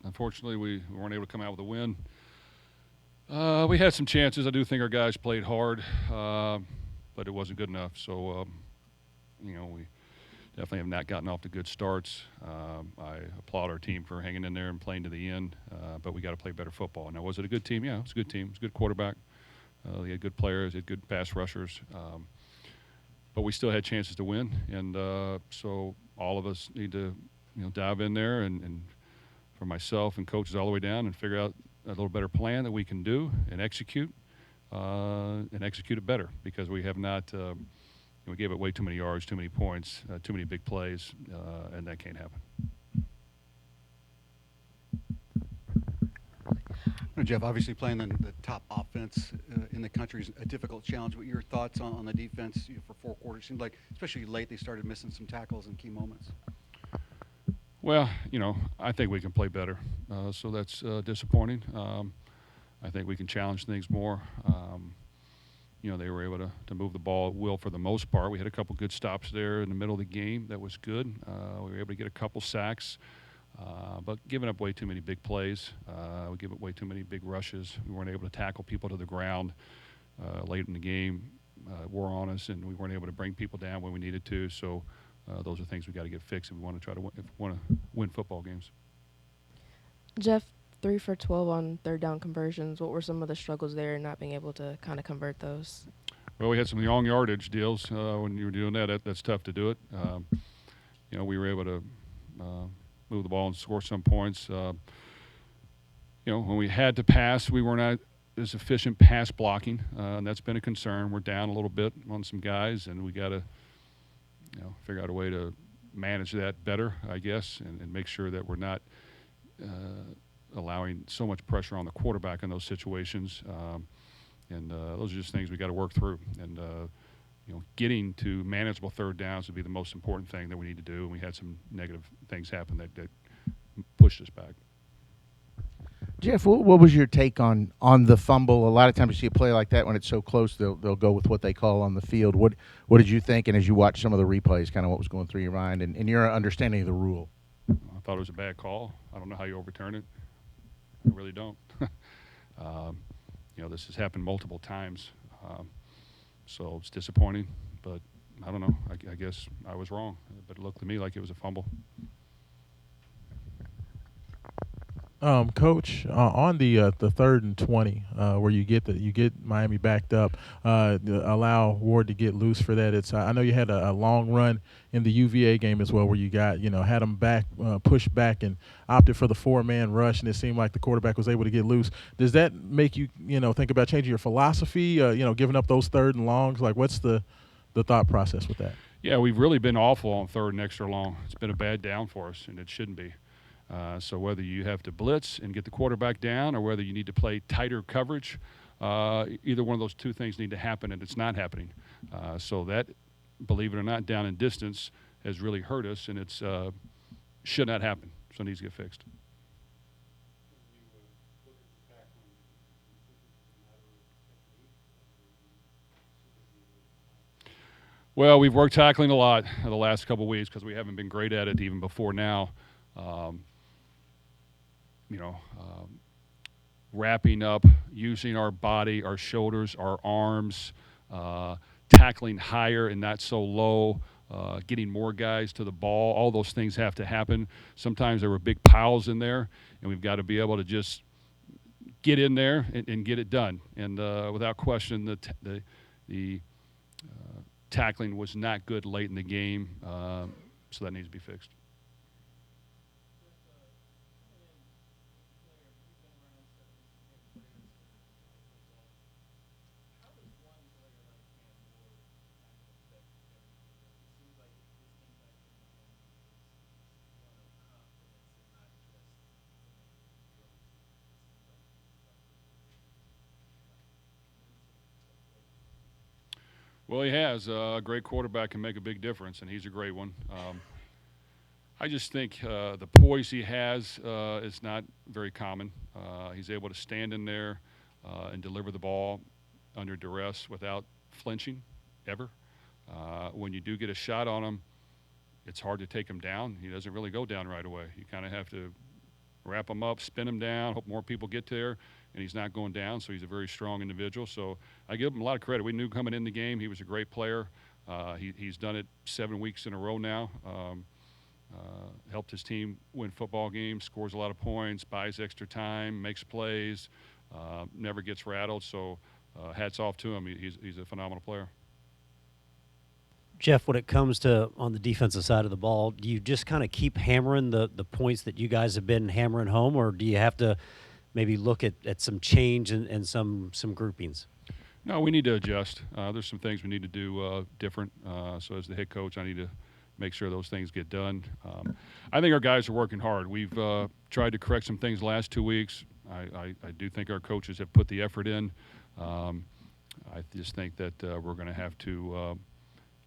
Unfortunately, we weren't able to come out with a win. We had some chances. I do think our guys played hard, but it wasn't good enough. So, we definitely have not gotten off to good starts. I applaud our team for hanging in there and playing to the end, but we got to play better football. Now, was it a good team? Yeah, it was a good team. It was a good quarterback. They had good players, they had good pass rushers, but we still had chances to win. And so all of us need to, dive in there and for myself and coaches all the way down and figure out a little better plan that we can do and execute it better because we have not. We gave it way too many yards, too many points, too many big plays, and that can't happen. Jeff, obviously playing the top offense in the country is a difficult challenge. What your thoughts on the defense for 4 quarters? Seemed like, especially late, they started missing some tackles in key moments. Well, I think we can play better, so that's disappointing. I think we can challenge things more. They were able to move the ball at will for the most part. We had a couple good stops there in the middle of the game. That was good. We were able to get a couple sacks, but giving up way too many big plays. We gave up way too many big rushes. We weren't able to tackle people to the ground late in the game. Wore on us, and we weren't able to bring people down when we needed to. So those are things we got to get fixed if we want to try to if we want to win football games. Jeff, 3 for 12 on third down conversions. What were some of the struggles there in not being able to kind of convert those? Well, we had some long yardage deals. When you were doing that's tough to do it. We were able to move the ball and score some points. When we had to pass, we were not as efficient pass blocking, and that's been a concern. We're down a little bit on some guys, and we got to figure out a way to manage that better, I guess, and make sure that we're not allowing so much pressure on the quarterback in those situations. And those are just things we got to work through. And getting to manageable third downs would be the most important thing that we need to do. And we had some negative things happen that pushed us back. Jeff, what was your take on the fumble? A lot of times you see a play like that when it's so close, they'll go with what they call on the field. What did you think? And as you watch some of the replays, kind of what was going through your mind and your understanding of the rule? I thought it was a bad call. I don't know how you overturn it. I really don't. This has happened multiple times, so it's disappointing. But I don't know. I guess I was wrong. But it looked to me like it was a fumble. Coach, on the 3rd and 20, where you get Miami backed up, allow Ward to get loose for that. It's I know you had a long run in the UVA game as well, where you got had them back, pushed back, and opted for the 4-man rush, and it seemed like the quarterback was able to get loose. Does that make you think about changing your philosophy? Giving up those 3rd and longs. Like, what's the thought process with that? Yeah, we've really been awful on 3rd and extra long. It's been a bad down for us, and it shouldn't be. So whether you have to blitz and get the quarterback down or whether you need to play tighter coverage, either one of those two things need to happen, and it's not happening. So that, believe it or not, down in distance has really hurt us, and it's should not happen. So it needs to get fixed. Well, we've worked tackling a lot in the last couple of weeks because we haven't been great at it even before now. Wrapping up, using our body, our shoulders, our arms, tackling higher and not so low, getting more guys to the ball. All those things have to happen. Sometimes there were big piles in there, and we've got to be able to just get in there and get it done. And without question, the tackling was not good late in the game, so that needs to be fixed. Well, he has. A great quarterback can make a big difference, and he's a great one. I just think the poise he has is not very common. He's able to stand in there and deliver the ball under duress without flinching ever. When you do get a shot on him, it's hard to take him down. He doesn't really go down right away. You kind of have to wrap him up, spin him down, hope more people get there, and he's not going down, so he's a very strong individual. So I give him a lot of credit. We knew coming in the game he was a great player. He's done it 7 weeks in a row now. Helped his team win football games, scores a lot of points, buys extra time, makes plays, never gets rattled. So hats off to him. He's a phenomenal player. Jeff, when it comes to on the defensive side of the ball, do you just kind of keep hammering the points that you guys have been hammering home, or do you have to maybe look at some change and some groupings? No, we need to adjust. There's some things we need to do different. So as the head coach, I need to make sure those things get done. I think our guys are working hard. We've tried to correct some things the last 2 weeks. I do think our coaches have put the effort in. I just think that we're going to have to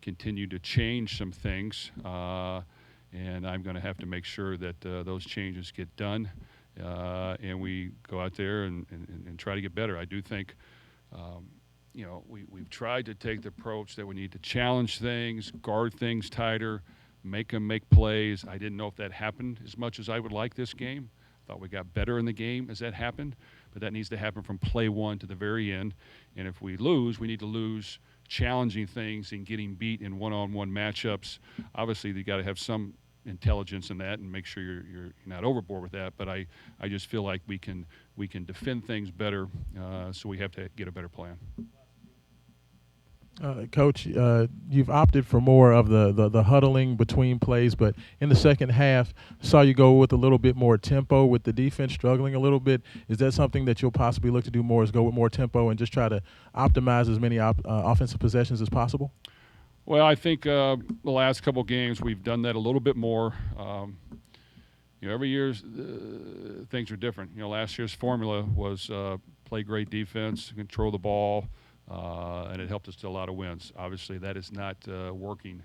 continue to change some things, and I'm going to have to make sure that those changes get done, and we go out there and try to get better. I do think we've tried to take the approach that we need to challenge things, guard things tighter, make them make plays. I didn't know if that happened as much as I would like this game. Thought we got better in the game as that happened, but that needs to happen from play one to the very end. And if we lose, we need to lose challenging things and getting beat in one-on-one matchups. Obviously, you got to have some intelligence in that and make sure you're not overboard with that. But I just feel like we can defend things better, so we have to get a better plan. Coach, you've opted for more of the huddling between plays, but in the second half, saw you go with a little bit more tempo with the defense struggling a little bit. Is that something that you'll possibly look to do more, is go with more tempo and just try to optimize as many offensive possessions as possible? Well, I think the last couple games we've done that a little bit more. Every year things are different. Last year's formula was play great defense, control the ball, and it helped us to a lot of wins. Obviously, that is not working.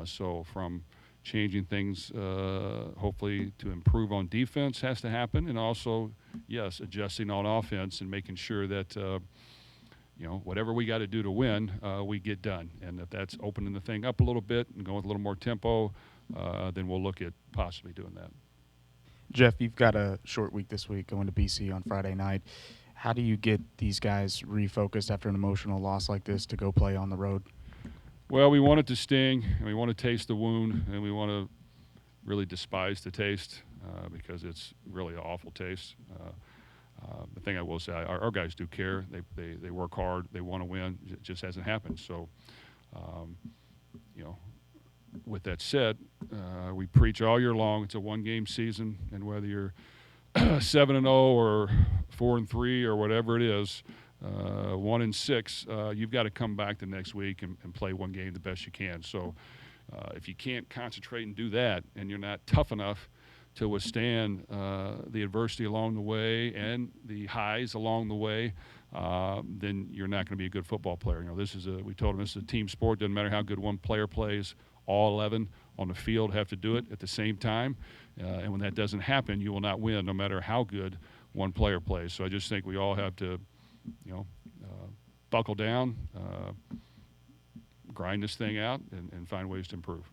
So from changing things, hopefully to improve on defense has to happen, and also, yes, adjusting on offense and making sure that whatever we got to do to win, we get done. And if that's opening the thing up a little bit and going with a little more tempo, then we'll look at possibly doing that. Jeff, you've got a short week this week going to BC on Friday night. How do you get these guys refocused after an emotional loss like this to go play on the road? Well, we want it to sting, and we want to taste the wound, and we want to really despise the taste because it's really an awful taste. The thing I will say, our guys do care. They work hard. They want to win. It just hasn't happened. So, with that said, we preach all year long. It's a one-game season, and whether you're 7-0 or 4-3 or whatever it is, 1-6, you've got to come back the next week and play one game the best you can. So, if you can't concentrate and do that, and you're not tough enough to withstand the adversity along the way and the highs along the way, then you're not going to be a good football player. We told them this is a team sport. Doesn't matter how good one player plays. All 11 on the field have to do it at the same time. And when that doesn't happen, you will not win no matter how good one player plays. So I just think we all have to, buckle down, grind this thing out, and find ways to improve.